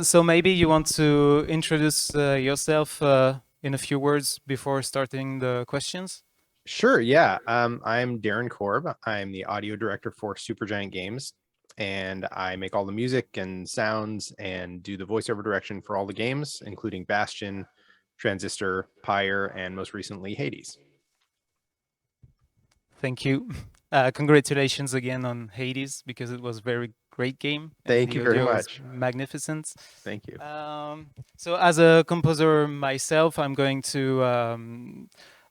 So maybe you want to introduce yourself in a few words before starting the questions? Sure, yeah. I'm Darren Korb. I'm the audio director for Supergiant Games, and I make all the music and sounds and do the voiceover direction for all the games, including Bastion, Transistor, Pyre, and most recently Hades. Thank you. Congratulations again on Hades because it was a very great game and Thank the you very audio is much. magnificent. Thank you. So as a composer myself, I'm going to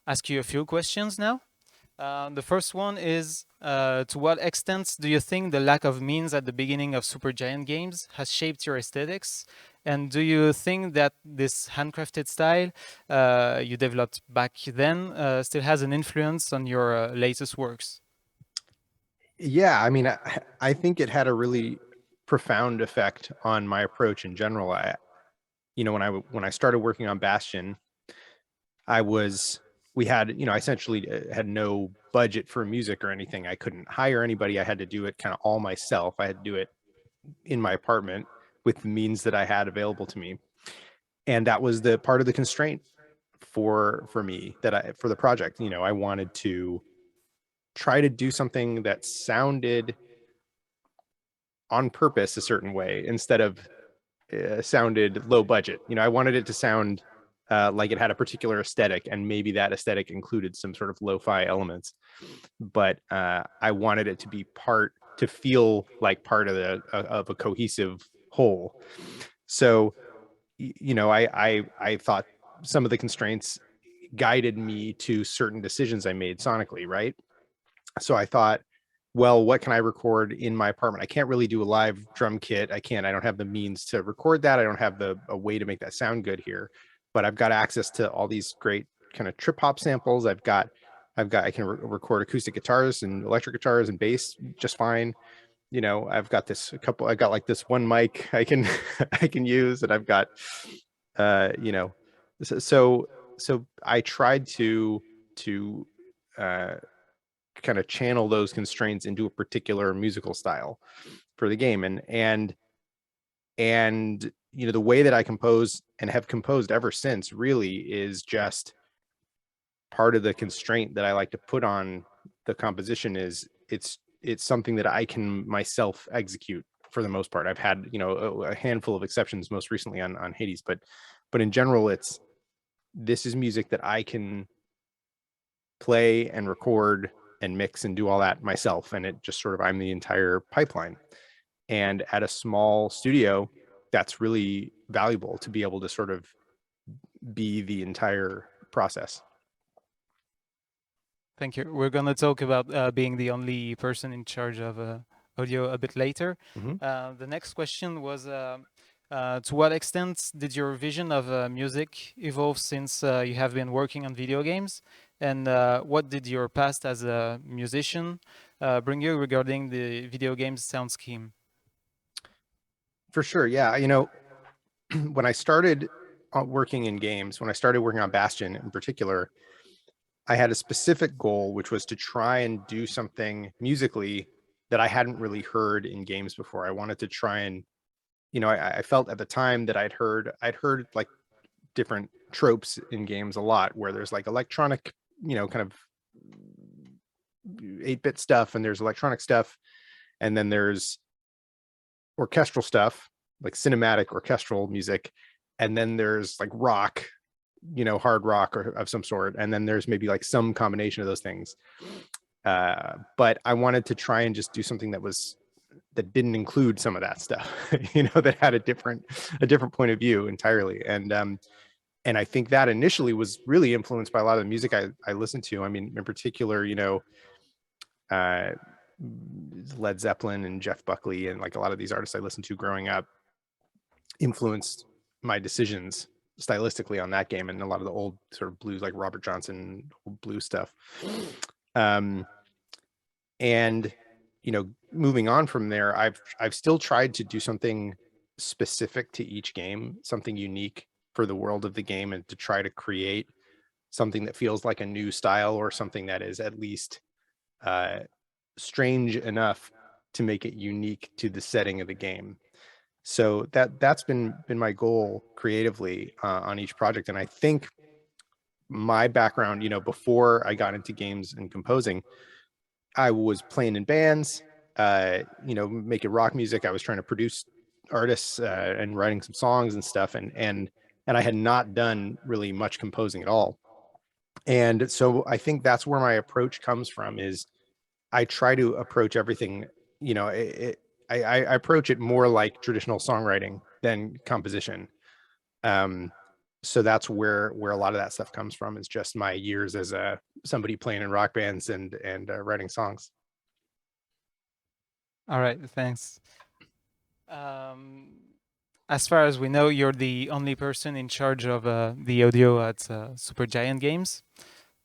ask you a few questions now. The first one is, to what extent do you think the lack of means at the beginning of Supergiant Games has shaped your aesthetics? And do you think that this handcrafted style you developed back then still has an influence on your latest works? Yeah, I mean, I think it had a really profound effect on my approach in general. When I started working on Bastion, I was we had, I essentially had no budget for music or anything. I couldn't hire anybody. I had to do it kind of all myself. I had to do it in my apartment with the means that I had available to me. And that was the part of the constraint for me for the project. I wanted to try to do something that sounded on purpose a certain way instead of sounded low budget. I wanted it to sound like it had a particular aesthetic, and maybe that aesthetic included some sort of lo-fi elements. But I wanted it to feel like part of a cohesive whole. So, I thought some of the constraints guided me to certain decisions I made sonically, right? So I thought, well, what can I record in my apartment? I can't really do a live drum kit. I don't have the means to record that. I don't have a way to make that sound good here, but I've got access to all these great kind of trip hop samples. I can record acoustic guitars and electric guitars and bass just fine. I've got I got like this one mic I can, I can use, and I've got, uh, you know, so, so, so I tried to, uh, kind of channel those constraints into a particular musical style for the game. And the way that I compose and have composed ever since really is just part of the constraint that I like to put on the composition. Is it's something that I can myself execute for the most part. I've had, a handful of exceptions, most recently on Hades, but in general, this is music that I can play and record and mix and do all that myself. And it just sort of, I'm the entire pipeline. And at a small studio, that's really valuable to be able to sort of be the entire process. Thank you. We're going to talk about being the only person in charge of audio a bit later. Mm-hmm. The next question was, to what extent did your vision of music evolve since you have been working on video games? And what did your past as a musician bring you regarding the video games sound scheme? For sure. Yeah. When I started working in games, when I started working on Bastion in particular, I had a specific goal, which was to try and do something musically that I hadn't really heard in games before. I wanted to try and, I felt at the time that I'd heard like different tropes in games a lot, where there's like electronic, kind of 8-bit stuff, and there's electronic stuff, and then there's orchestral stuff, like cinematic orchestral music, and then there's like rock, hard rock or of some sort, and then there's maybe like some combination of those things. But I wanted to try and just do something that didn't include some of that stuff, that had a different point of view entirely. And I think that initially was really influenced by a lot of the music I listened to. I mean, in particular, uh, Led Zeppelin and Jeff Buckley and like a lot of these artists I listened to growing up influenced my decisions stylistically on that game, and a lot of the old sort of blues, like Robert Johnson, old blues stuff. And moving on from there, I've still tried to do something specific to each game, something unique for the world of the game, and to try to create something that feels like a new style, or something that is at least strange enough to make it unique to the setting of the game. So that's been my goal creatively on each project. And I think my background, before I got into games and composing, I was playing in bands, making rock music. I was trying to produce artists and writing some songs and stuff, and I had not done really much composing at all. And so I think that's where my approach comes from. Is I try to approach everything, I approach it more like traditional songwriting than composition. Um, so that's where a lot of that stuff comes from, is just my years as somebody playing in rock bands and writing songs. All right, thanks. Um, as far as we know, you're the only person in charge of the audio at Supergiant Games.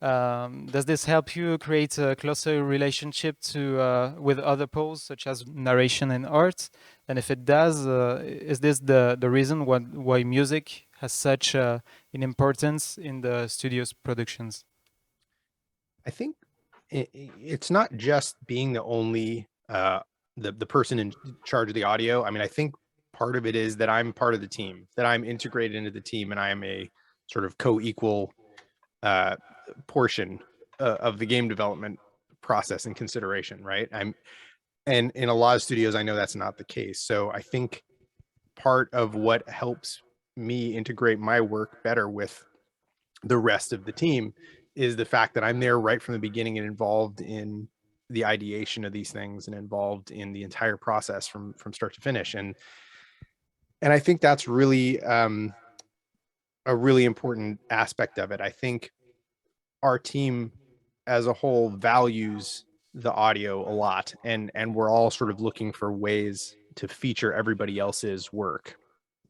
Does this help you create a closer relationship with other poles, such as narration and art? And if it does, is this the reason why music has such an importance in the studio's productions? I think it's not just being the only the person in charge of the audio. I mean, I think part of it is that I'm part of the team, that I'm integrated into the team, and I am a sort of co-equal uh, portion of the game development process and consideration, right? And in a lot of studios, I know that's not the case. So I think part of what helps me integrate my work better with the rest of the team is the fact that I'm there right from the beginning and involved in the ideation of these things and involved in the entire process from start to finish. And I think that's really a really important aspect of it. I think our team as a whole values the audio a lot, and we're all sort of looking for ways to feature everybody else's work,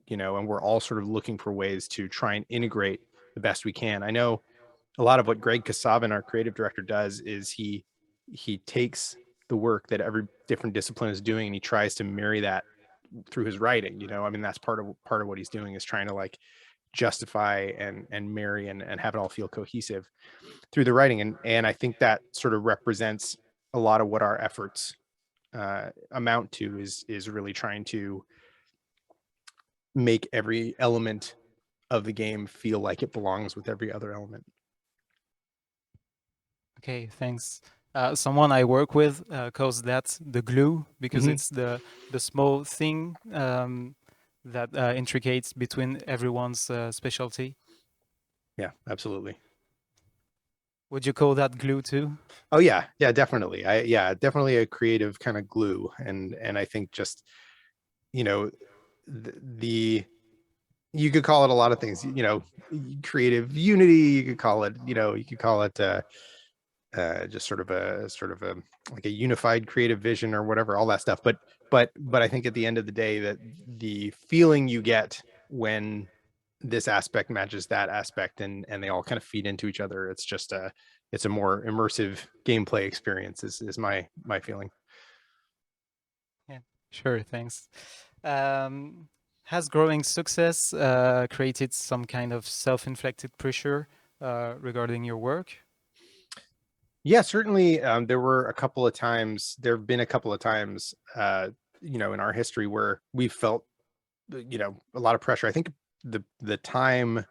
and we're all sort of looking for ways to try and integrate the best we can. I know a lot of what Greg Kasavin, our creative director, does is he takes the work that every different discipline is doing and he tries to marry that through his writing. I mean, that's part of what he's doing, is trying to like justify and marry and have it all feel cohesive through the writing. And I think that sort of represents a lot of what our efforts amount to, is really trying to make every element of the game feel like it belongs with every other element. Okay, thanks. Someone I work with calls that the glue because Mm-hmm. it's the small thing that intricates between everyone's specialty. Yeah, absolutely. Would you call that glue too? Oh yeah, definitely. Definitely a creative kind of glue, and I think just you know the you could call it a lot of things. Creative unity. You could call it just sort of a like a unified creative vision or whatever, all that stuff. But I think at the end of the day, that the feeling you get when this aspect matches that aspect, and they all kind of feed into each other, it's a more immersive gameplay experience, is my feeling. Yeah, sure, thanks. Um, has growing success created some kind of self-inflicted pressure regarding your work? Yeah, certainly. There have been a couple of times, in our history where we felt, a lot of pressure. I think the time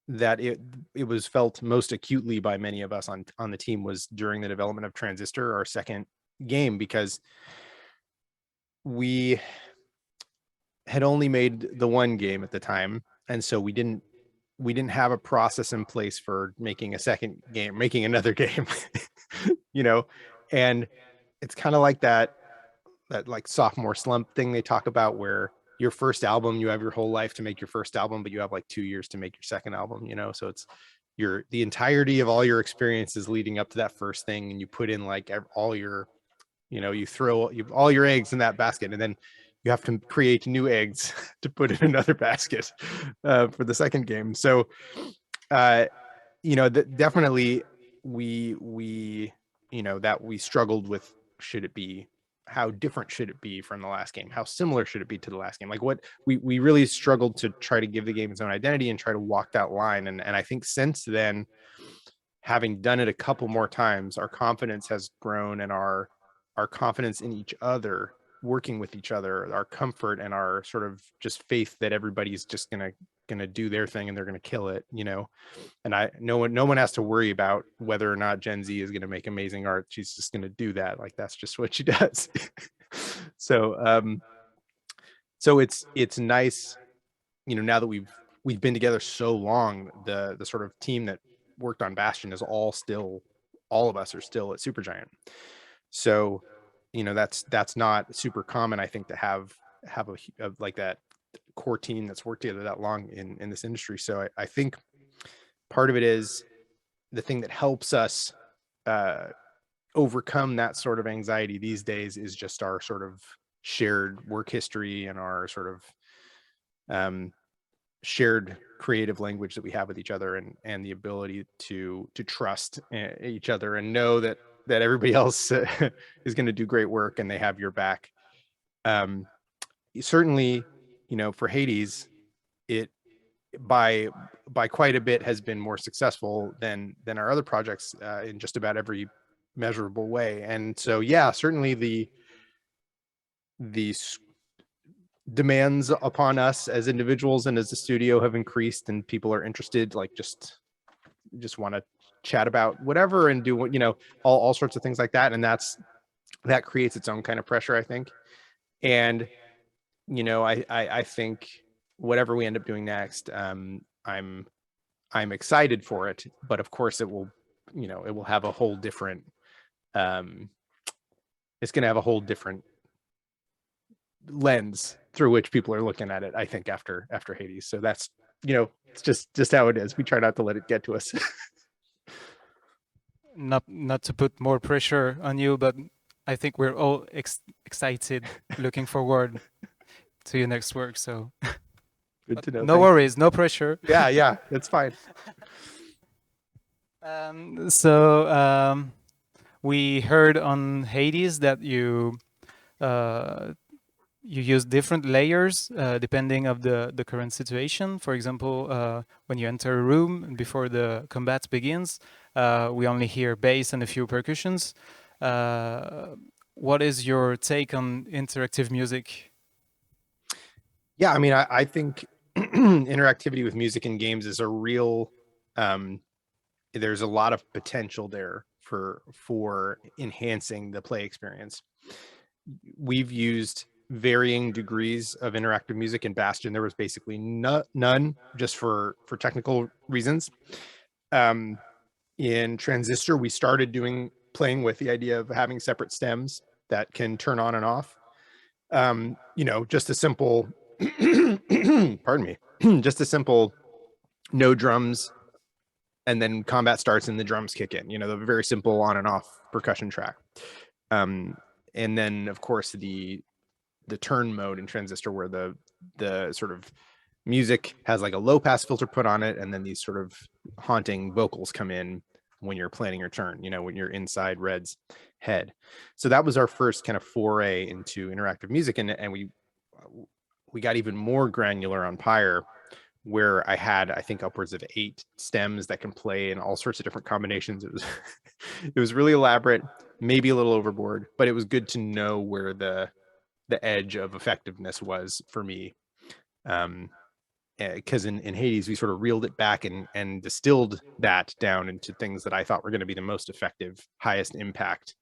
that it was felt most acutely by many of us on the team was during the development of Transistor, our second game, because we had only made the one game at the time, and so we didn't have a process in place for making a second game, making another game, you know, and it's kind of like that like sophomore slump thing they talk about, where your first album, you have your whole life to make your first album, but you have like 2 years to make your second album, so it's the entirety of all your experiences leading up to that first thing, and you put in like all your, you throw all your eggs in that basket, and then you have to create new eggs to put in another basket for the second game. So uh definitely we that we struggled with, should it be how different should it be from the last game, how similar should it be to the last game, like what we really struggled to try to give the game its own identity and try to walk that line. And I think since then, having done it a couple more times, our confidence has grown, and our confidence in each other working with each other, our comfort and our sort of just faith that everybody's just gonna do their thing and they're gonna kill it, and no one has to worry about whether or not Gen Z is gonna make amazing art. She's just gonna do that. Like, that's just what she does. So so it's nice, now that we've been together so long, the sort of team that worked on Bastion is all of us are still at Supergiant. So that's not super common, I think, to have like that core team that's worked together that long in this industry. So I think part of it is the thing that helps us overcome that sort of anxiety these days is just our sort of shared work history and our sort of shared creative language that we have with each other, and the ability to trust each other and know that everybody else is going to do great work and they have your back. Certainly, for Hades, it by quite a bit has been more successful than our other projects in just about every measurable way. And so, yeah, certainly the demands upon us as individuals and as a studio have increased, and people are interested, like just want to chat about whatever and do what, all sorts of things like that. And that creates its own kind of pressure, I think. And I think whatever we end up doing next, I'm excited for it, but of course it will have a whole different it's going to have a whole different lens through which people are looking at it, I think, after Hades. So that's, it's just how it is. We try not to let it get to us. Not to put more pressure on you, but I think we're all excited, looking forward to your next work. So Good to know. No worries, no pressure. Yeah, that's fine. We heard on Hades that you use different layers depending of the current situation. For example, when you enter a room before the combat begins, we only hear bass and a few percussions. What is your take on interactive music? Yeah, I mean, I think interactivity with music in games is a real there's a lot of potential there for enhancing the play experience. We've used varying degrees of interactive music in Bastion. There was basically none, just for technical reasons. In Transistor, we started playing with the idea of having separate stems that can turn on and off. Just a simple pardon me, just a simple no drums, and then combat starts and the drums kick in, the very simple on and off percussion track. And then of course the turn mode in Transistor, where the sort of music has like a low pass filter put on it, and then these sort of haunting vocals come in when you're planning your turn, when you're inside Red's head. So that was our first kind of foray into interactive music, and we got even more granular on Pyre, where I had, I think, upwards of 8 stems that can play in all sorts of different combinations. It was really elaborate, maybe a little overboard, but it was good to know where the edge of effectiveness was for me. Because in Hades, we sort of reeled it back and distilled that down into things that I thought were going to be the most effective, highest impact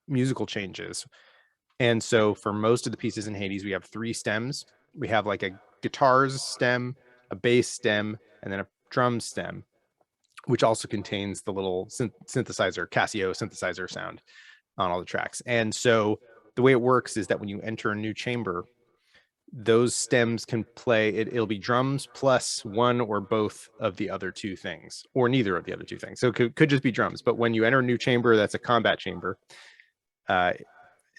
musical changes. And so for most of the pieces in Hades, we have 3 stems. We have like a guitars stem, a bass stem, and then a drum stem, which also contains the little synthesizer, Casio synthesizer sound on all the tracks. And so the way it works is that when you enter a new chamber, those stems can play, it'll be drums plus one or both of the other 2 things, or neither of the other 2 things. So it could just be drums. But when you enter a new chamber, that's a combat chamber,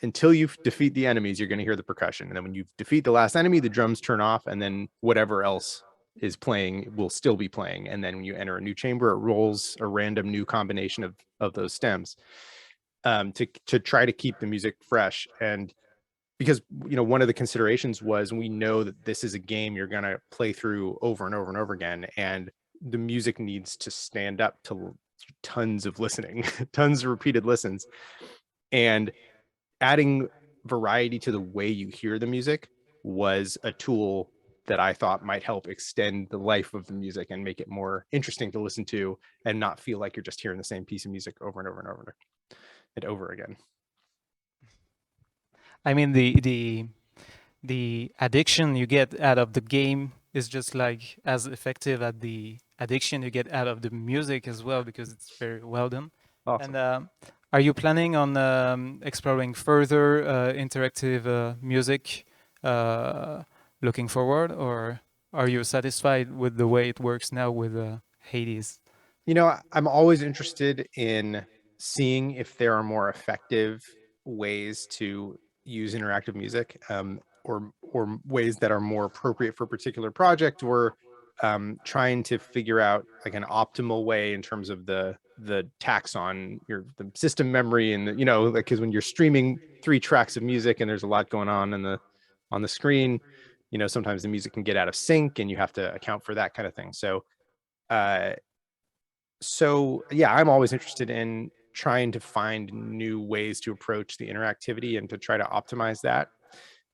until you defeat the enemies, you're going to hear the percussion. And then when you defeat the last enemy, the drums turn off, and then whatever else is playing will still be playing. And then when you enter a new chamber, it rolls a random new combination of those stems to try to keep the music fresh. And because, one of the considerations was, we know that this is a game you're going to play through over and over and over again, and the music needs to stand up to tons of listening, tons of repeated listens. And adding variety to the way you hear the music was a tool that I thought might help extend the life of the music and make it more interesting to listen to and not feel like you're just hearing the same piece of music over and over and over and over again. I mean, the addiction you get out of the game is just like as effective as the addiction you get out of the music as well, because it's very well done. Awesome. And are you planning on exploring further interactive music looking forward, or are you satisfied with the way it works now with Hades? You know, I'm always interested in seeing if there are more effective ways to use interactive music, or ways that are more appropriate for a particular project, or trying to figure out like an optimal way in terms of the tax on the system memory, and you know, like, because when you're streaming 3 tracks of music and there's a lot going on the screen, you know, sometimes the music can get out of sync and you have to account for that kind of thing. Uh, so yeah, I'm always interested in trying to find new ways to approach the interactivity and to try to optimize that.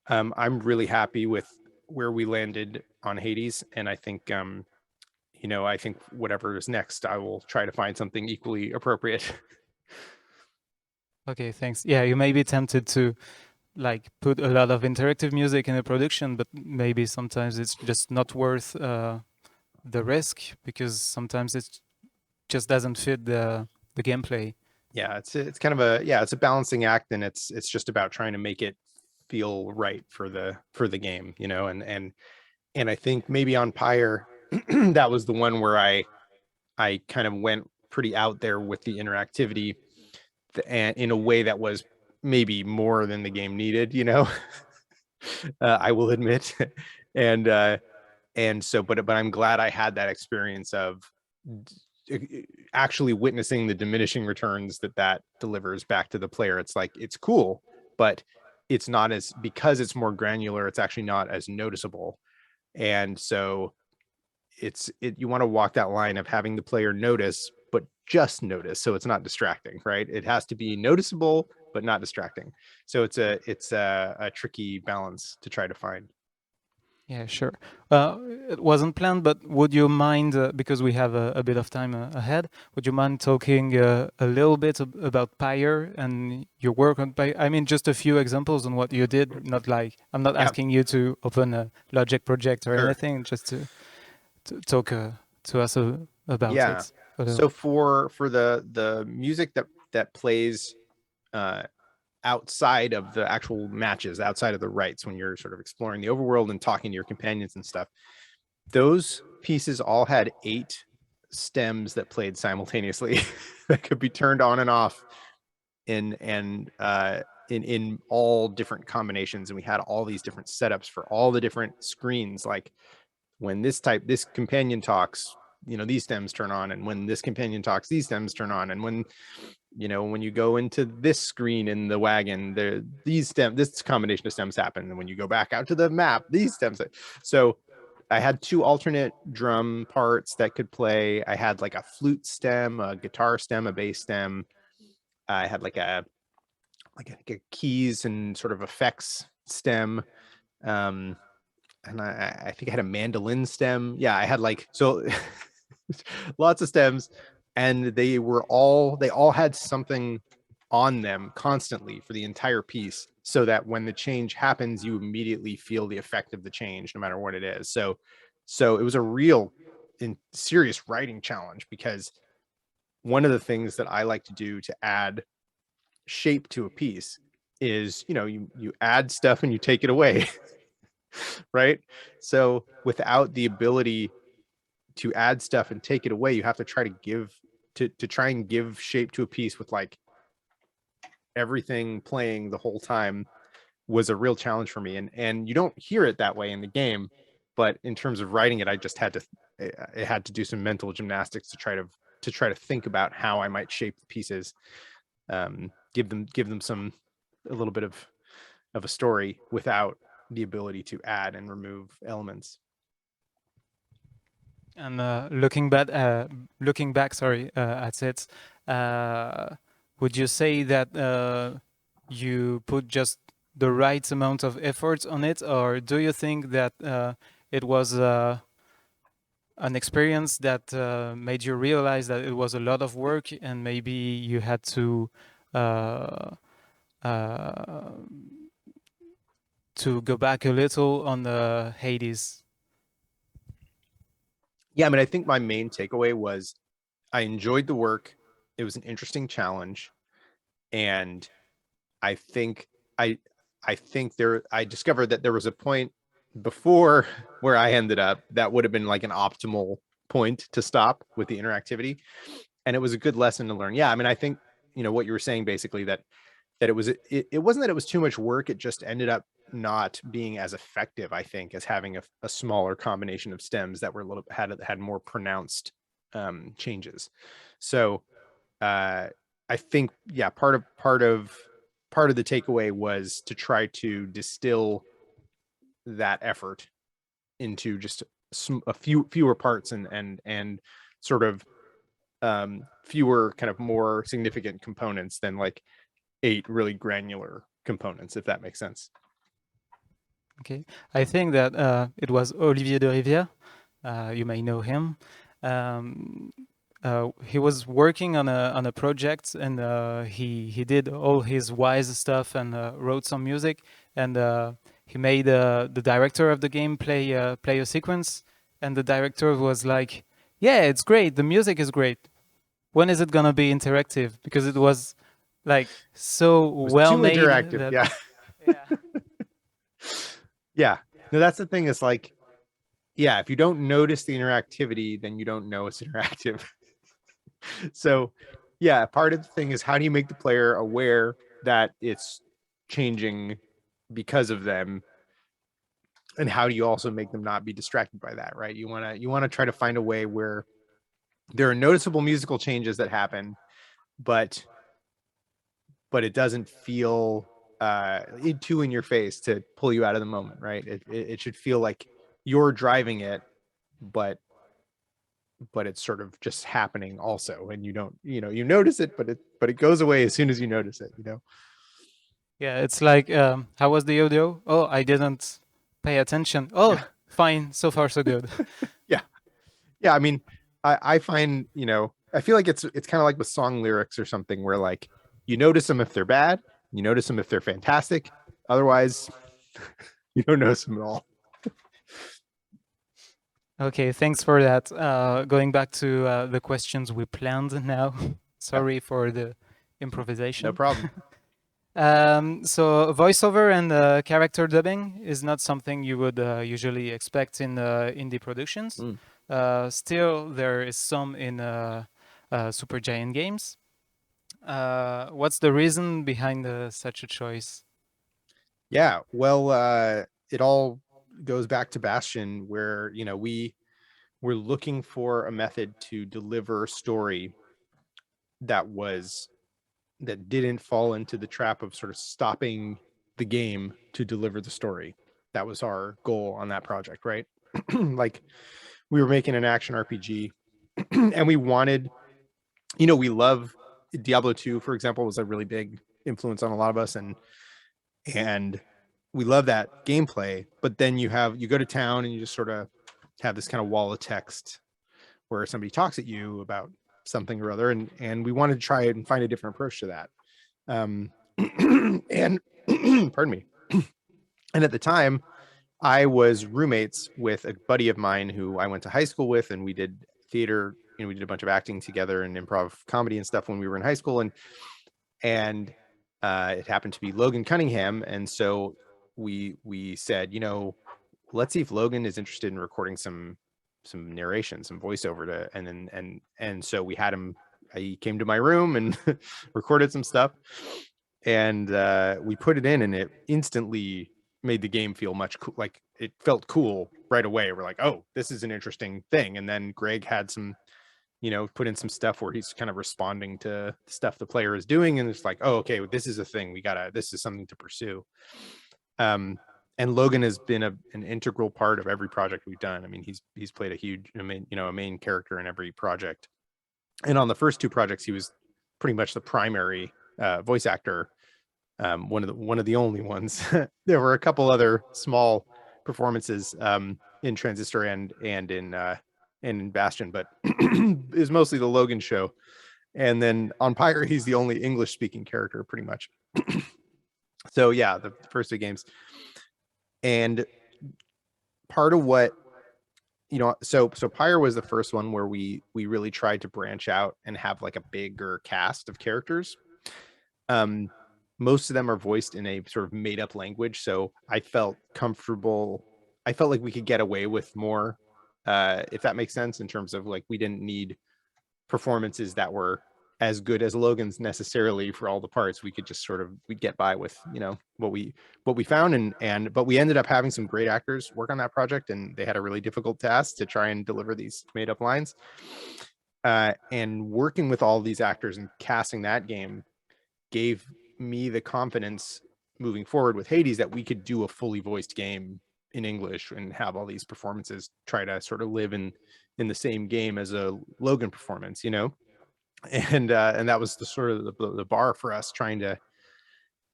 I'm really happy with where we landed on Hades, and I think you know, I think whatever is next, I will try to find something equally appropriate. Okay, thanks. Yeah, you may be tempted to like put a lot of interactive music in a production, but maybe sometimes it's just not worth the risk, because sometimes it just doesn't fit the gameplay. Yeah, it's kind of it's a balancing act, and it's just about trying to make it feel right for the game, you know, and I think maybe on Pyre, that was the one where I kind of went pretty out there with the interactivity, and in a way that was maybe more than the game needed, you know. I will admit, and so, but I'm glad I had that experience of actually witnessing the diminishing returns that delivers back to the player. It's like, it's cool, but it's not as, because it's more granular, it's actually not as noticeable. And so you want to walk that line of having the player notice, but just notice, so it's not distracting, right? It has to be noticeable but not distracting. So it's a tricky balance to try to find. Yeah, sure. It wasn't planned, but would you mind, because we have a bit of time ahead, would you mind talking a little bit about Pyre and your work on Pyre? I mean, just a few examples on what you did. Not like, I'm not Yeah, asking you to open a Logic project or sure. anything, just to talk to us about Yeah. it a little. So for the music that plays uh outside of the actual matches, outside of the rights, when you're sort of exploring the overworld and talking to your companions and stuff, those pieces all had 8 stems that played simultaneously that could be turned on and off in all different combinations. And we had all these different setups for all the different screens. Like, when this companion talks, you know, these stems turn on, and when this companion talks, these stems turn on, and when, you know, when you go into this screen in the wagon, this combination of stems happen, and when you go back out to the map, these stems. So I had 2 alternate drum parts that could play. I had like a flute stem, a guitar stem, a bass stem. I had like a keys and sort of effects stem. Um, and I think I had a mandolin stem. Yeah, I had like, so lots of stems, and they all had something on them constantly for the entire piece, so that when the change happens, you immediately feel the effect of the change, no matter what it is. So it was a real and serious writing challenge, because one of the things that I like to do to add shape to a piece is, you know, you add stuff and you take it away. Right? So without the ability to add stuff and take it away, you have to try to try and give shape to a piece with like everything playing the whole time, was a real challenge for me. And you don't hear it that way in the game, but in terms of writing it, I just had to I had to do some mental gymnastics to try to think about how I might shape the pieces, give them some, a little bit of a story without the ability to add and remove elements. And looking back, sorry, at it, uh, would you say that you put just the right amount of effort on it, or do you think that it was an experience that made you realize that it was a lot of work and maybe you had uh, uh, to go back a little on the Hades? Yeah, I mean, I think my main takeaway was I enjoyed the work. It was an interesting challenge, and I think I I think I discovered that there was a point before where I ended up that would have been like an optimal point to stop with the interactivity, and it was a good lesson to learn. Yeah, I mean, I think what you were saying basically, that it wasn't that it was too much work, it just ended up not being as effective, I think, as having a smaller combination of stems that were a little had more pronounced changes. So I think, yeah, part of the takeaway was to try to distill that effort into just a fewer parts and sort of fewer kind of more significant components than like 8 really granular components, if that makes sense. Okay, I think that it was Olivier de Rivière. You may know him. Um, he was working on a project, and he did all his wise stuff and wrote some music, and he made the director of the game play a sequence, and the director was like, "Yeah, it's great. The music is great. When is it gonna be interactive?" Because it was like so It was well too made interactive. that Yeah. yeah. Yeah. No, that's the thing. Is like, yeah, if you don't notice the interactivity, then you don't know it's interactive. So, yeah, part of the thing is how do you make the player aware that it's changing because of them, and how do you also make them not be distracted by that, right? You want to try to find a way where there are noticeable musical changes that happen, but it doesn't feel too in your face to pull you out of the moment, right? It should feel like you're driving it, but it's sort of just happening also, and you don't, you notice it, but it goes away as soon as you notice it. Yeah, it's like, how was the audio? Oh, I didn't pay attention. Oh, Yeah. fine. So far, so good. Yeah. Yeah, I mean, I find, I feel like it's kind of like with song lyrics or something, where like you notice them if they're bad, you notice them if they're fantastic, otherwise you don't notice them at all. Okay, thanks for that. Going back to the questions we planned now. Yeah, Sorry for the no improvisation. problem. So voiceover and character dubbing is not something you would usually expect in indie productions. Mm. Still, there is some in Supergiant Games. What's the reason behind such a choice? Yeah, well, it all goes back to Bastion, where we're looking for a method to deliver a story that didn't fall into the trap of sort of stopping the game to deliver the story. That was our goal on that project, right? Like, we were making an action RPG, and we wanted, we love Diablo 2, for example, was a really big influence on a lot of us, and we love that gameplay. But then you go to town and you just sort of have this kind of wall of text where somebody talks at you about something or other, and we wanted to try it and find a different approach to that. And pardon me. And at the time, I was roommates with a buddy of mine who I went to high school with, and we did theater. We did a bunch of acting together and improv comedy and stuff when we were in high school, and it happened to be Logan Cunningham, and so we said, let's see if Logan is interested in recording some narration, some voiceover to, and so we had him. He came to my room and recorded some stuff, and we put it in, and it instantly made the game feel like it felt cool right away. We're like, oh, this is an interesting thing. And then Greg had some, put in some stuff where he's kind of responding to stuff the player is doing, and it's like, oh, okay, this is a thing. This is something to pursue. And Logan has been an integral part of every project we've done. I mean, he's played a main character in every project. And on the first 2 projects, he was pretty much the primary voice actor. one of the only ones. There were a couple other small performances in Transistor and in Bastion, but it was mostly the Logan show. And then on Pyre, he's the only English speaking character, pretty much. So yeah, the first 2 games. And part of what, so Pyre was the first one where we really tried to branch out and have like a bigger cast of characters. Most of them are voiced in a sort of made up language, so I felt comfortable. I felt like we could get away with more, if that makes sense, in terms of like we didn't need performances that were as good as Logan's necessarily for all the parts. We could just sort of, we'd get by with, what we found. But we ended up having some great actors work on that project, and they had a really difficult task to try and deliver these made up lines. And working with all these actors and casting that game gave me the confidence moving forward with Hades that we could do a fully voiced game in English and have all these performances try to sort of live in the same game as a Logan performance, and that was the sort of the bar for us, trying to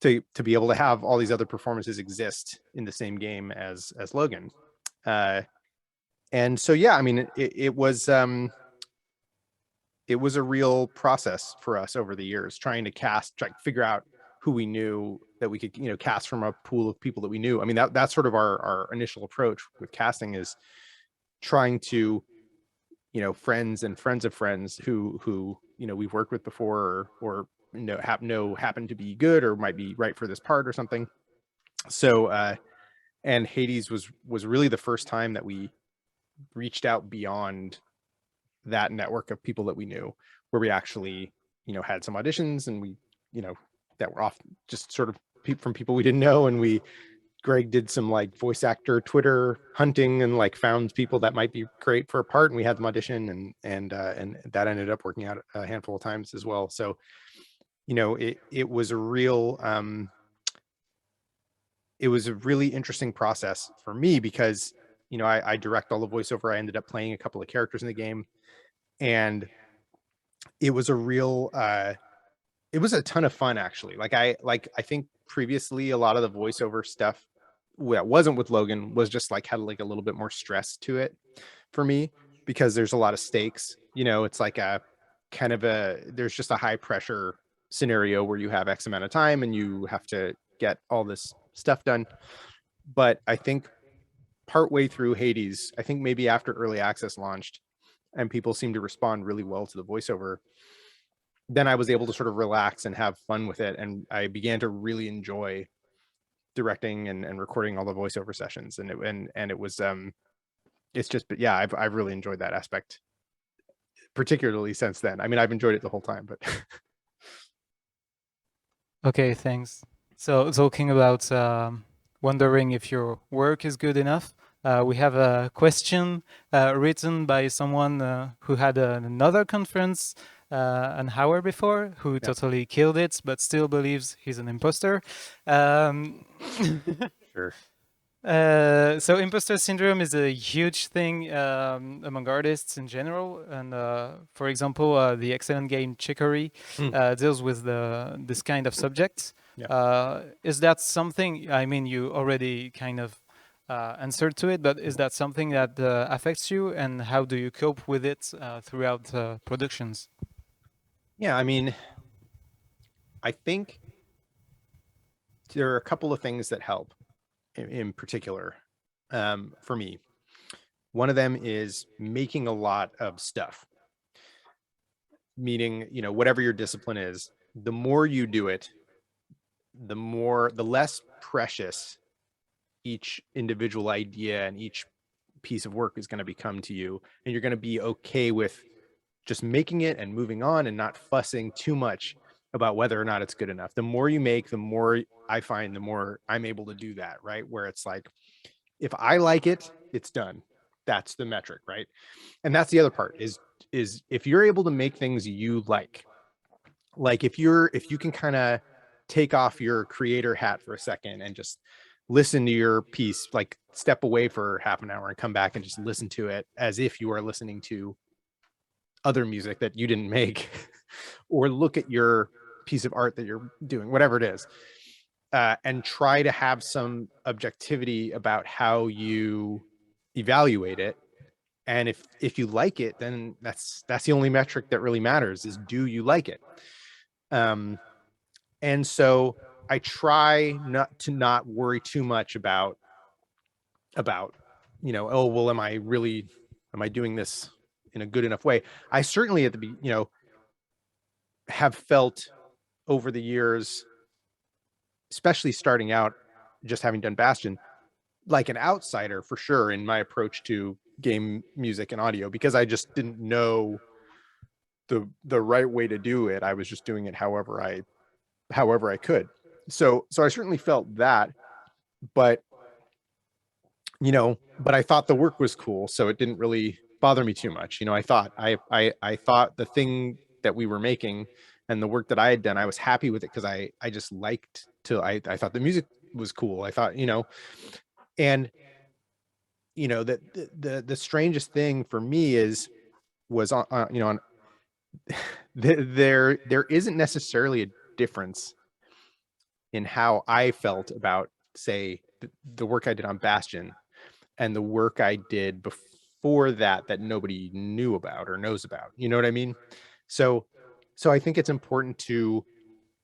be able to have all these other performances exist in the same game as Logan. And so yeah, I mean, it was a real process for us over the years, trying to figure out who we knew that we could, cast from a pool of people that we knew. I mean, that's sort of our initial approach with casting, is trying to, friends and friends of friends who we've worked with before, or happen to be good or might be right for this part or something. So and Hades was really the first time that we reached out beyond that network of people that we knew, where we actually, had some auditions, and we, that were off just sort of from people we didn't know. And Greg did some like voice actor Twitter hunting and like found people that might be great for a part, and we had them audition, and that ended up working out a handful of times as well. So, it was a real, it was a really interesting process for me, because, I direct all the voiceover. I ended up playing a couple of characters in the game, and it was a real, it was a ton of fun, actually. I think previously a lot of the voiceover stuff that wasn't with Logan was just like had like a little bit more stress to it for me, because there's a lot of stakes. It's like a kind of there's just a high pressure scenario where you have X amount of time and you have to get all this stuff done. But I think partway through Hades, I think maybe after early access launched and people seemed to respond really well to the voiceover, then I was able to sort of relax and have fun with it. And I began to really enjoy directing and recording all the voiceover sessions. And it was, it's just, but yeah, I've really enjoyed that aspect, particularly since then. I mean, I've enjoyed it the whole time, but Okay, thanks. So talking about wondering if your work is good enough, we have a question written by someone who had another conference an hour before, who totally killed it, but still believes he's an imposter. Sure. So imposter syndrome is a huge thing among artists in general, and for example, the excellent game Chicory deals with this kind of subject. Yeah. Is that something? I mean, you already kind of answered to it, but is that something that affects you, and how do you cope with it throughout productions? Yeah, I mean, I think there are a couple of things that help in particular for me. One of them is making a lot of stuff, meaning, whatever your discipline is, the more you do it, the less precious each individual idea and each piece of work is going to become to you. And you're going to be okay with just making it and moving on and not fussing too much about whether or not it's good enough. The more you make, the more I find, the more I'm able to do that, right? Where it's like, if I like it, it's done. That's the metric, right? And that's the other part is if you're able to make things you like if you can kind of take off your creator hat for a second and just listen to your piece, like step away for half an hour and come back and just listen to it as if you are listening to other music that you didn't make or look at your piece of art that you're doing, whatever it is. and try to have some objectivity about how you evaluate it. And if you like it, then that's the only metric that really matters, is do you like it? And so I try not to worry too much about, oh, well, am I doing this in a good enough way? I certainly have felt over the years, especially starting out, just having done Bastion, like an outsider for sure in my approach to game music and audio, because I just didn't know the right way to do it. I was just doing it however I could. So I certainly felt that, but but I thought the work was cool, so it didn't really bother me too much. I thought the thing that we were making and the work that I had done, I was happy with it, because I just liked to, I thought the music was cool. I thought, and that the strangest thing for me was on there isn't necessarily a difference in how I felt about, say, the work I did on Bastion and the work I did before that nobody knew about or knows about. You know what I mean? So I think it's important to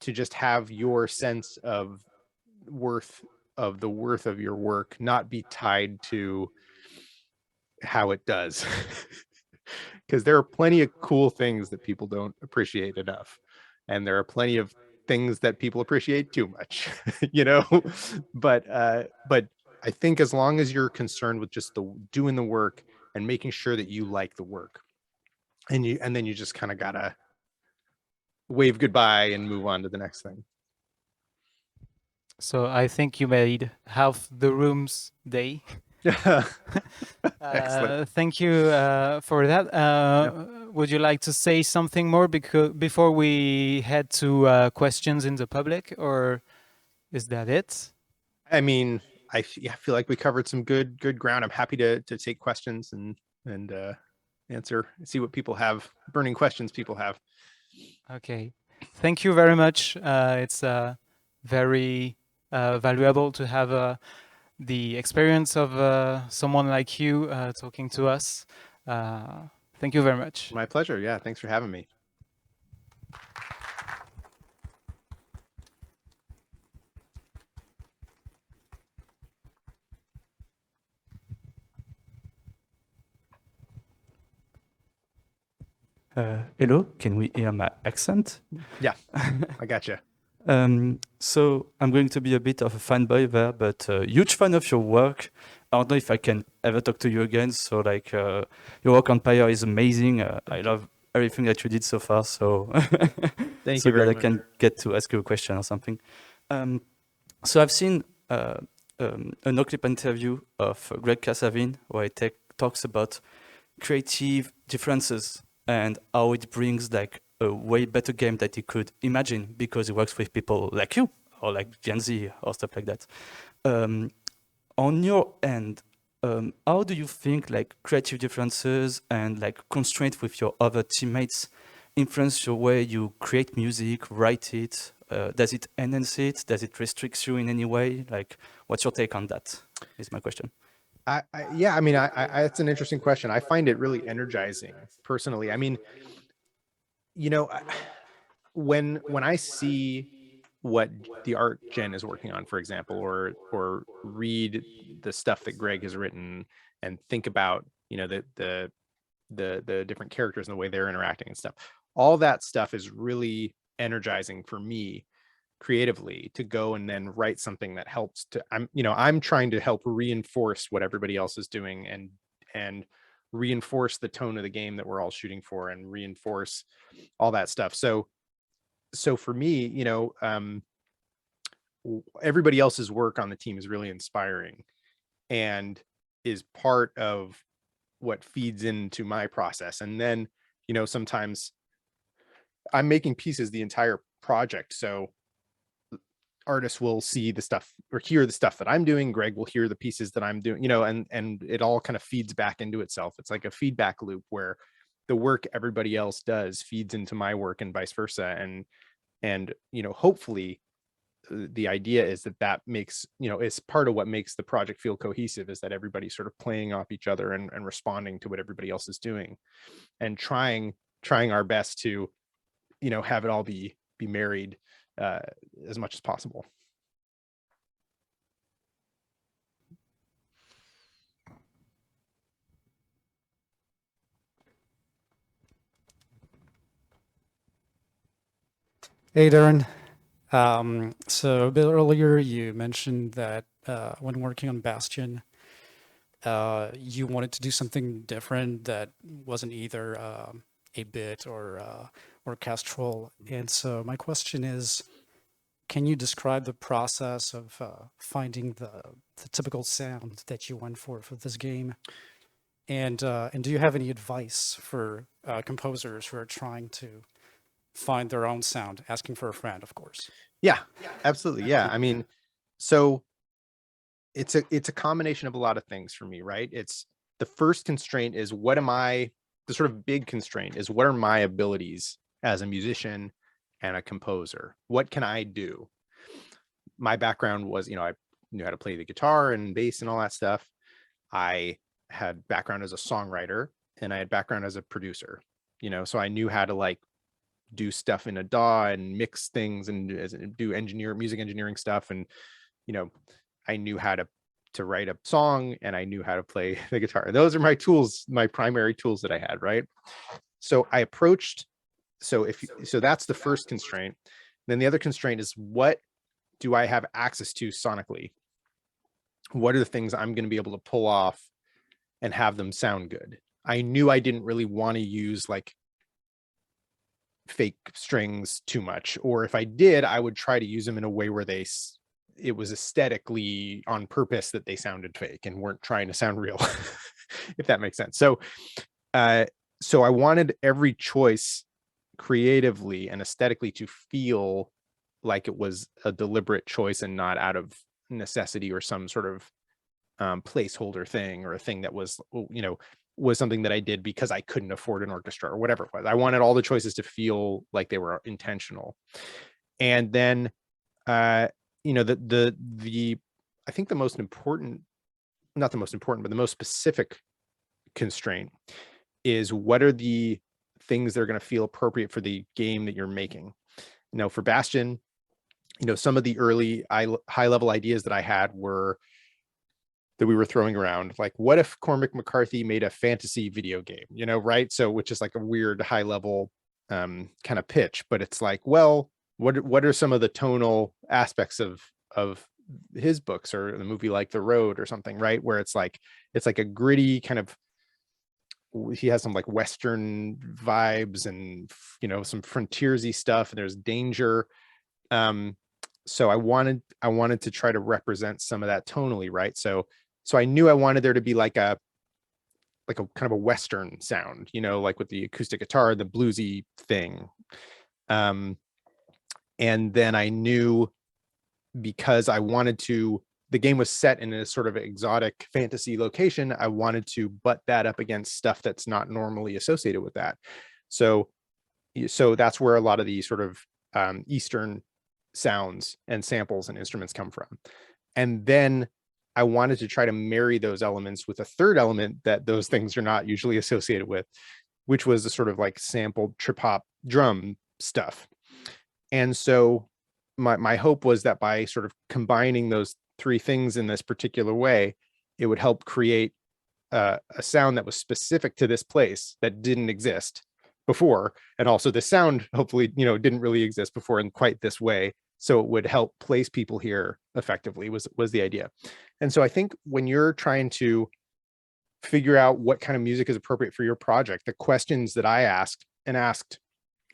just have your sense of the worth of your work not be tied to how it does. Because there are plenty of cool things that people don't appreciate enough, and there are plenty of things that people appreciate too much. But I think as long as you're concerned with just doing the work and making sure that you like the work, and then you just kind of gotta wave goodbye and move on to the next thing. So I think you made half the room's day. Excellent. Thank you for that. Would you like to say something more before we head to questions in the public, or is that it? I mean, I feel like we covered some good ground. I'm happy to take questions and answer, see what people have, burning questions people have. Okay. Thank you very much. It's very valuable to have the experience of someone like you talking to us. Thank you very much. My pleasure. Yeah, thanks for having me. Hello, can we hear my accent? Yeah, I gotcha. So I'm going to be a bit of a fanboy there, but huge fan of your work. I don't know if I can ever talk to you again. So like your work on Pyre is amazing. I love everything that you did so far. So Thank so you very glad I much. can get to ask you a question or something. So I've seen a no-clip interview of Greg Kasavin where he talks about creative differences and how it brings like a way better game that he could imagine because he works with people like you or like Gen Z or stuff like that. On your end, how do you think like creative differences and like constraints with your other teammates influence your way you create music, write it? Does it enhance it? Does it restrict you in any way? Like, what's your take on that? Is my question. Yeah, I mean, it's an interesting question. I find it really energizing personally. I mean, when I see what the art Jen is working on, for example, or read the stuff that Greg has written and think about, the different characters and the way they're interacting and stuff, all that stuff is really energizing for me creatively to go and then write something that helps to, I'm trying to help reinforce what everybody else is doing and reinforce the tone of the game that we're all shooting for and reinforce all that stuff. So for me, everybody else's work on the team is really inspiring and is part of what feeds into my process. And then, sometimes I'm making pieces the entire project. So artists will see the stuff or hear the stuff that I'm doing. Greg will hear the pieces that I'm doing, and it all kind of feeds back into itself. It's like a feedback loop where the work everybody else does feeds into my work and vice versa. And hopefully the idea is that makes, it's part of what makes the project feel cohesive, is that everybody's sort of playing off each other and responding to what everybody else is doing, and trying our best to, have it all be married as much as possible. Hey, Darren. So a bit earlier, you mentioned that when working on Bastion, you wanted to do something different that wasn't either 8-bit or orchestral. And so my question is, can you describe the process of finding the typical sound that you went for this game? And do you have any advice for composers who are trying to find their own sound, asking for a friend, of course? Yeah, absolutely. Yeah. I mean, so it's a combination of a lot of things for me, right? It's the first constraint is the sort of big constraint is, what are my abilities as a musician and a composer? What can I do? My background was, I knew how to play the guitar and bass and all that stuff. I had background as a songwriter, and I had background as a producer, so I knew how to like do stuff in a DAW and mix things and do music engineering stuff. And, I knew how to write a song, and I knew how to play the guitar. Those are my tools, my primary tools that I had. Right. So I approached, so that's the first constraint. Then the other constraint is, what do I have access to sonically? What are the things I'm going to be able to pull off and have them sound good? I knew I didn't really want to use like fake strings too much, or if I did, I would try to use them in a way where it was aesthetically on purpose that they sounded fake and weren't trying to sound real, if that makes sense. So I wanted every choice creatively and aesthetically to feel like it was a deliberate choice and not out of necessity or some sort of placeholder thing, or a thing that was, was something that I did because I couldn't afford an orchestra or whatever it was. I wanted all the choices to feel like they were intentional. And then, I think the most important, not the most important, but the most specific constraint is, what are the things that are going to feel appropriate for the game that you're making? For Bastion, some of the early high level ideas that I had that we were throwing around, like, what if Cormac McCarthy made a fantasy video game, right? So, which is like a weird high level kind of pitch, but it's like, well, what are some of the tonal aspects of his books, or the movie like The Road or something, right? Where it's like a gritty kind of, he has some like Western vibes and, some frontiersy stuff, and there's danger. So I wanted to try to represent some of that tonally, right? So I knew I wanted there to be like a kind of a Western sound, like with the acoustic guitar, the bluesy thing. And then I knew, because the game was set in a sort of exotic fantasy location, I wanted to butt that up against stuff that's not normally associated with that. So that's where a lot of the sort of Eastern sounds and samples and instruments come from. And then I wanted to try to marry those elements with a third element that those things are not usually associated with, which was the sort of like sampled trip hop drum stuff. And so my hope was that by sort of combining those three things in this particular way, it would help create a sound that was specific to this place that didn't exist before. And also the sound, hopefully, didn't really exist before in quite this way. So it would help place people here effectively, was the idea. And so I think when you're trying to figure out what kind of music is appropriate for your project, the questions that I asked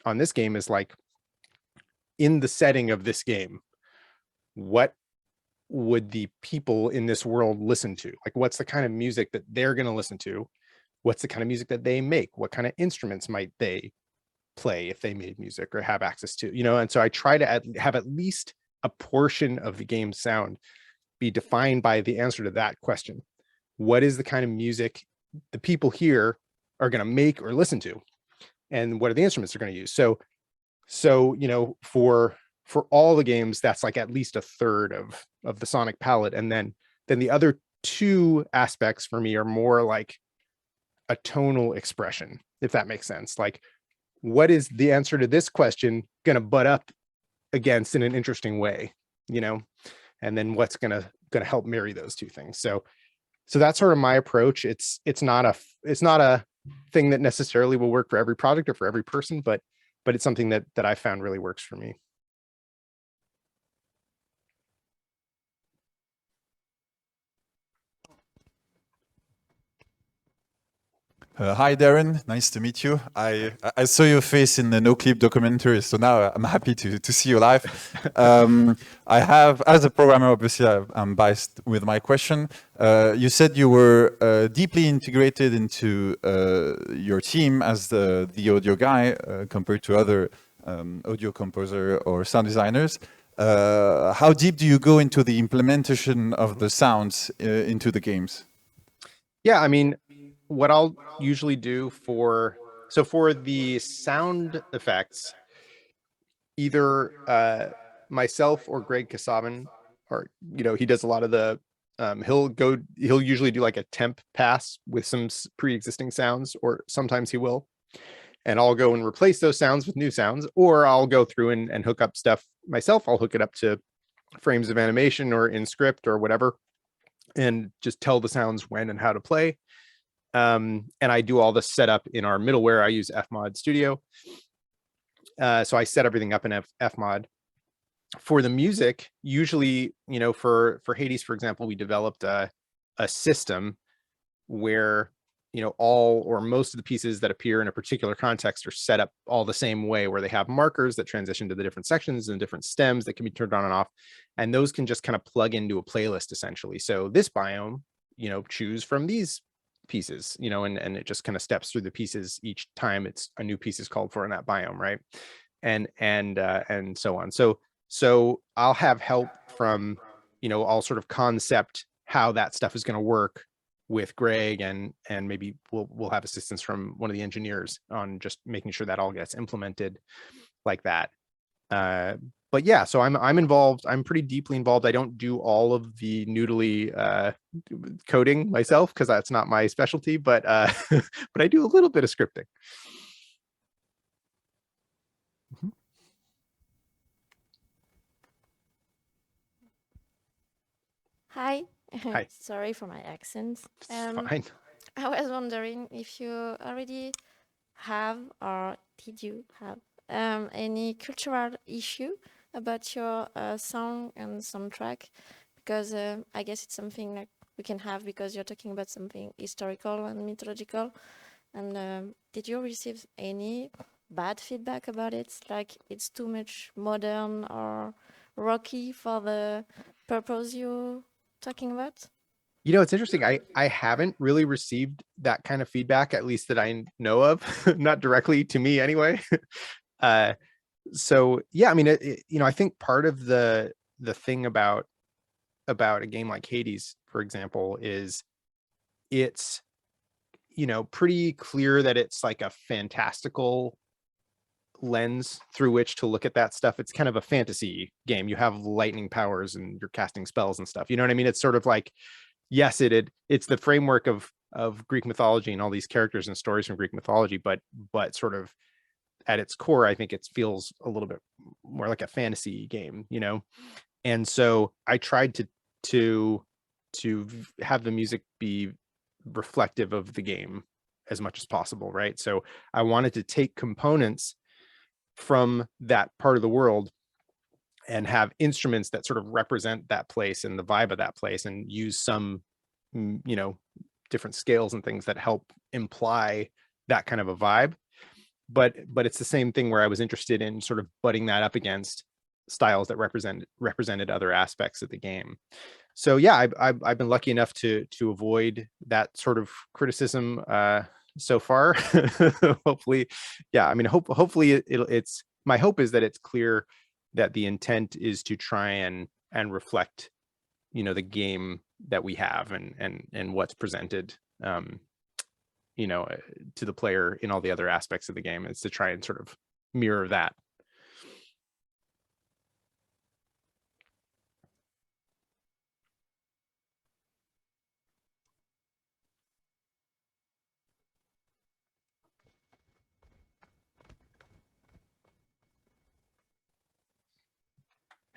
on this game is like, in the setting of this game, what would the people in this world listen to? Like, what's the kind of music that they're going to listen to? What's the kind of music that they make? What kind of instruments might they play if they made music or have access to? And so I try to have at least a portion of the game's sound be defined by the answer to that question. What is the kind of music the people here are going to make or listen to? And what are the instruments they're going to use? So, for for all the games, that's like at least a third of the sonic palette. And then the other two aspects for me are more like a tonal expression, if that makes sense. Like, what is the answer to this question going to butt up against in an interesting way, you know? And then what's going to help marry those two things. So that's sort of my approach. It's not a thing that necessarily will work for every project or for every person, but it's something that I found really works for me. Hi, Darren. Nice to meet you. I saw your face in the No Clip documentary, so now I'm happy to see you live. I have, as a programmer, obviously, I'm biased with my question. You said you were deeply integrated into your team as the audio guy compared to other audio composer or sound designers. How deep do you go into the implementation of the sounds into the games? Yeah, I mean, what I'll usually do for the sound effects, either myself or Greg Kasavin, or he does a lot of the he'll usually do like a temp pass with some pre-existing sounds, or sometimes he will, and I'll go and replace those sounds with new sounds, or I'll go through and hook up stuff myself. I'll hook it up to frames of animation or in script or whatever, and just tell the sounds when and how to play. And I do all the setup in our middleware. I use Fmod Studio. So I set everything up in Fmod. For the music, usually, for Hades, for example, we developed a system where, all or most of the pieces that appear in a particular context are set up all the same way, where they have markers that transition to the different sections and different stems that can be turned on and off. And those can just kind of plug into a playlist, essentially. So this biome, choose from these pieces, and it just kind of steps through the pieces each time it's a new piece is called for in that biome, right? And so on. So I'll have help from, I'll sort of concept how that stuff is going to work with Greg, and maybe we'll have assistance from one of the engineers on just making sure that all gets implemented like that. But yeah, so I'm involved. I'm pretty deeply involved. I don't do all of the noodly coding myself because that's not my specialty, but but I do a little bit of scripting. Hi. Hi. Sorry for my accent. It's fine. I was wondering if you already have, or did you have, any cultural issue about your song and soundtrack? Because I guess it's something like we can have, because you're talking about something historical and mythological. And did you receive any bad feedback about it? Like it's too much modern or rocky for the purpose you're talking about? It's interesting. I haven't really received that kind of feedback, at least that I know of, not directly to me anyway. So yeah, I mean, I think part of the thing about a game like Hades, for example, is it's, pretty clear that it's like a fantastical lens through which to look at that stuff. It's kind of a fantasy game. You have lightning powers and you're casting spells and stuff. You know what I mean? It's sort of like, yes, it's the framework of Greek mythology and all these characters and stories from Greek mythology, but sort of at its core, I think it feels a little bit more like a fantasy game, And so I tried to have the music be reflective of the game as much as possible, right? So I wanted to take components from that part of the world and have instruments that sort of represent that place and the vibe of that place, and use some, different scales and things that help imply that kind of a vibe. But it's the same thing where I was interested in sort of butting that up against styles that represented other aspects of the game. So yeah, I've been lucky enough to avoid that sort of criticism so far. Hopefully, yeah. I mean, hopefully it's my hope is that it's clear that the intent is to try and reflect, the game that we have and what's presented, to the player in all the other aspects of the game, is to try and sort of mirror that.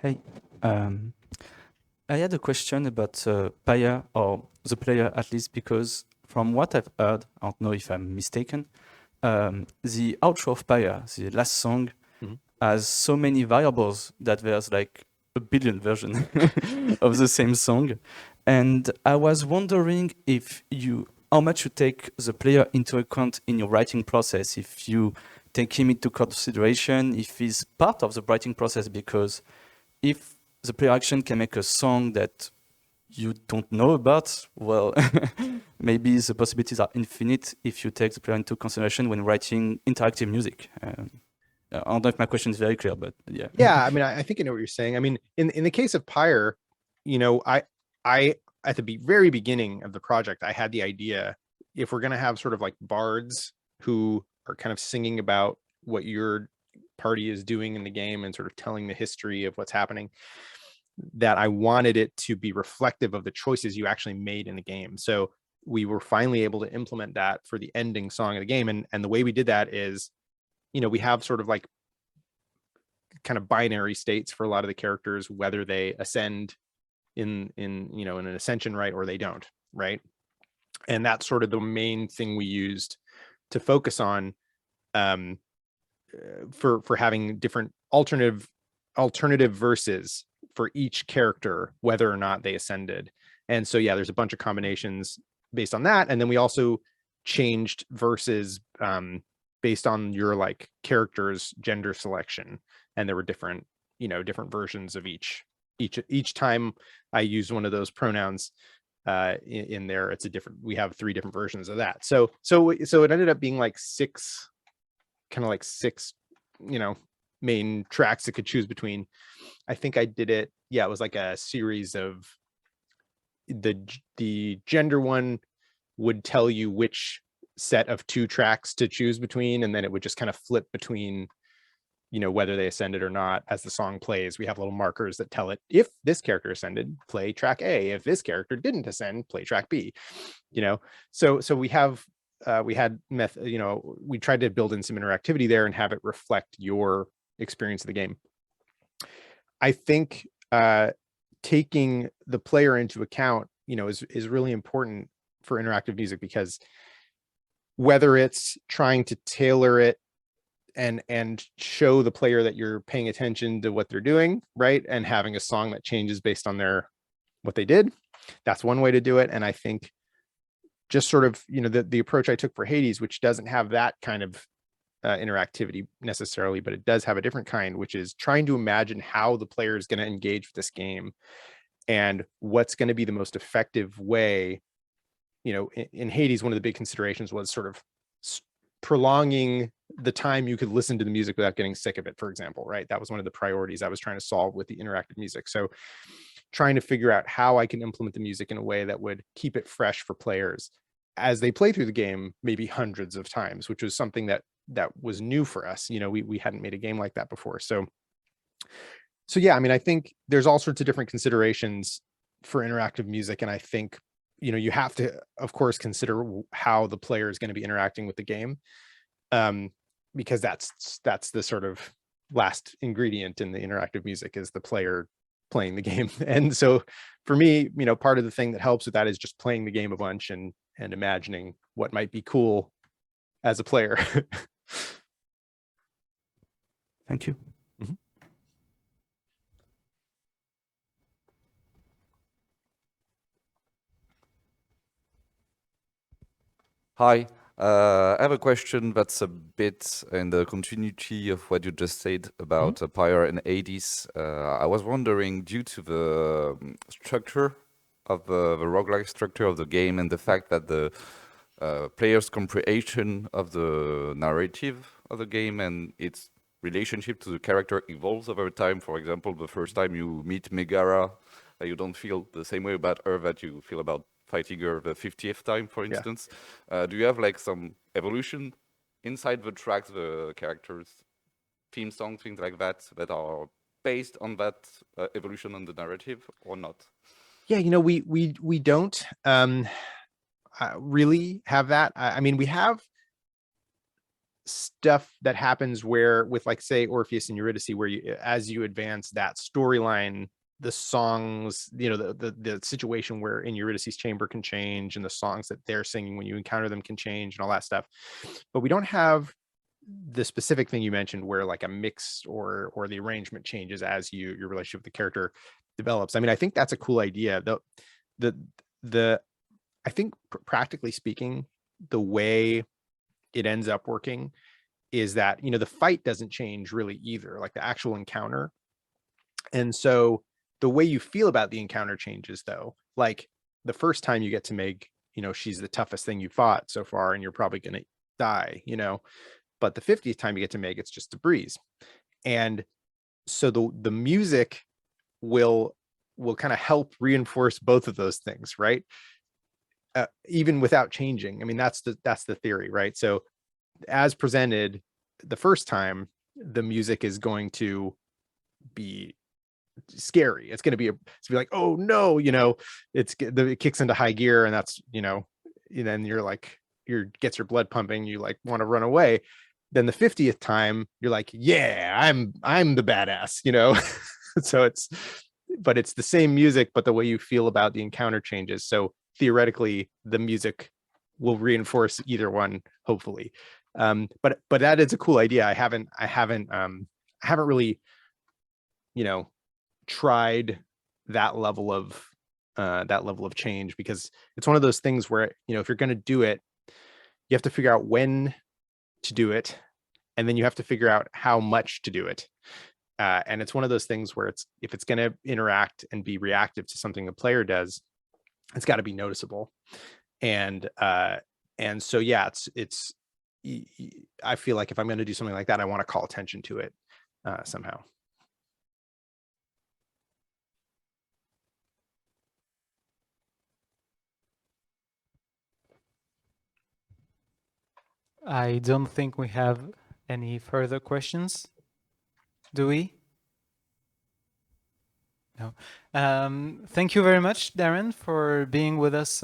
Hey, I had a question about Pyre, or the player at least, because from what I've heard, I don't know if I'm mistaken, the outro of Pyre, the last song, Mhm. has so many variables that there's like a billion versions of the same song. And I was wondering if how much you take the player into account in your writing process, if you take him into consideration, if he's part of the writing process, because if the player action can make a song that you don't know about, well, maybe the possibilities are infinite if you take the player into consideration when writing interactive music. I don't know if my question is very clear, but yeah. Yeah, I mean, I think I know what you're saying. I mean, in the case of Pyre, you know, I at the very beginning of the project, I had the idea, if we're going to have sort of like bards who are kind of singing about what your party is doing in the game and sort of telling the history of what's happening, that I wanted it to be reflective of the choices you actually made in the game. So we were finally able to implement that for the ending song of the game. And the way we did that is, you know, we have sort of like kind of binary states for a lot of the characters, whether they ascend in you know, in an ascension rite or they don't, right? And that's sort of the main thing we used to focus on, for having different alternative verses for each character, whether or not they ascended. And so yeah, there's a bunch of combinations based on that. And then we also changed verses based on your like character's gender selection, and there were different, you know, different versions of each time I used one of those pronouns in there, it's a different, we have 3 different versions of that. So it ended up being like 6, you know, main tracks it could choose between. I think I did it, yeah, it was like a series of the gender one would tell you which set of 2 tracks to choose between, and then it would just kind of flip between, you know, whether they ascended or not. As the song plays, we have little markers that tell it, if this character ascended, play track A, if this character didn't ascend, play track B, you know. So we have we had you know, we tried to build in some interactivity there and have it reflect your experience of the game. I think taking the player into account, you know, is really important for interactive music, because whether it's trying to tailor it and show the player that you're paying attention to what they're doing, right, and having a song that changes based on what they did, that's one way to do it. And I think just sort of, you know, the approach I took for Hades, which doesn't have that kind of interactivity necessarily, but it does have a different kind, which is trying to imagine how the player is going to engage with this game and what's going to be the most effective way. You know, in Hades, one of the big considerations was sort of prolonging the time you could listen to the music without getting sick of it, for example, right? That was one of the priorities I was trying to solve with the interactive music. So trying to figure out how I can implement the music in a way that would keep it fresh for players as they play through the game, maybe hundreds of times, which was something that was new for us. You know, we hadn't made a game like that before. So yeah, I mean, I think there's all sorts of different considerations for interactive music. And I think, you know, you have to, of course, consider how the player is going to be interacting with the game, because that's the sort of last ingredient in the interactive music, is the player playing the game. And so for me, you know, part of the thing that helps with that is just playing the game a bunch and imagining what might be cool as a player. Thank you. Mhm. Hi, I have a question that's a bit in the continuity of what you just said about Pyre and Hades. I was wondering, due to the structure of the roguelike structure of the game and the fact that the player's comprehension of the narrative of the game and its relationship to the character evolves over time. For example, the first time you meet Megara, you don't feel the same way about her that you feel about fighting her the 50th time, for instance. Do you have like some evolution inside the tracks, the characters, theme song, things like that are based on that evolution on the narrative, or not? Yeah, you know, we don't really have that. I mean, we have stuff that happens where with like say Orpheus and Eurydice, where you as you advance that storyline, the songs, the situation where in Eurydice's chamber can change, and the songs that they're singing when you encounter them can change, and all that stuff. But we don't have the specific thing you mentioned where like a mix or the arrangement changes as your relationship with the character develops. I mean, I think that's a cool idea. The I think practically speaking, the way it ends up working is that, the fight doesn't change really either, like the actual encounter. And so the way you feel about the encounter changes though. Like the first time you get to Meg, she's the toughest thing you fought so far and you're probably going to die, but the 50th time you get to Meg, it's just a breeze. And so the music will kind of help reinforce both of those things, right? Even without changing. I mean, that's the theory, right? So as presented the first time, the music is going to be scary. It's going to be like, oh no, it kicks into high gear, and that's, then you're like, gets your blood pumping, you like want to run away. Then the 50th time you're like, yeah, I'm the badass, So it's the same music, but the way you feel about the encounter changes. So theoretically the music will reinforce either one, hopefully. But that is a cool idea. I haven't really, tried that level of change, because it's one of those things where, if you're going to do it, you have to figure out when to do it, and then you have to figure out how much to do it. And it's one of those things where if it's going to interact and be reactive to something the player does, it's got to be noticeable. And so, yeah, I feel like if I'm going to do something like that, I want to call attention to it somehow. I don't think we have any further questions. Do we? No. Thank you very much, Darren, for being with us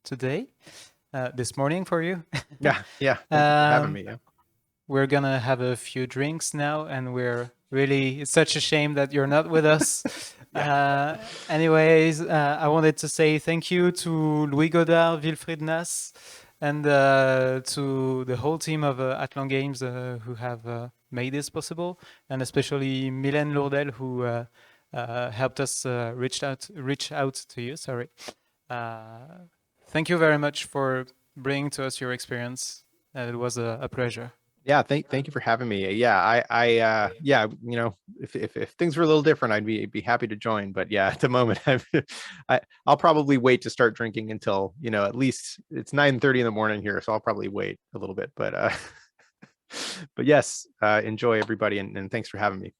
today, this morning for you. Yeah. Thank you for having me. Yeah. We're gonna have a few drinks now, and it's such a shame that you're not with us. Anyways, I wanted to say thank you to Louis Godard, Wilfried Nass, and to the whole team of ADDON Games who have made this possible, and especially Mylène Lourdel, who helped us reach out to you. Sorry. Thank you very much for bringing to us your experience. It was a pleasure. Yeah, thank you for having me. Yeah, if things were a little different, I'd be happy to join. But yeah, at the moment, I'll probably wait to start drinking until, at least it's 9:30 in the morning here, so I'll probably wait a little bit. But but yes, enjoy everybody, and thanks for having me.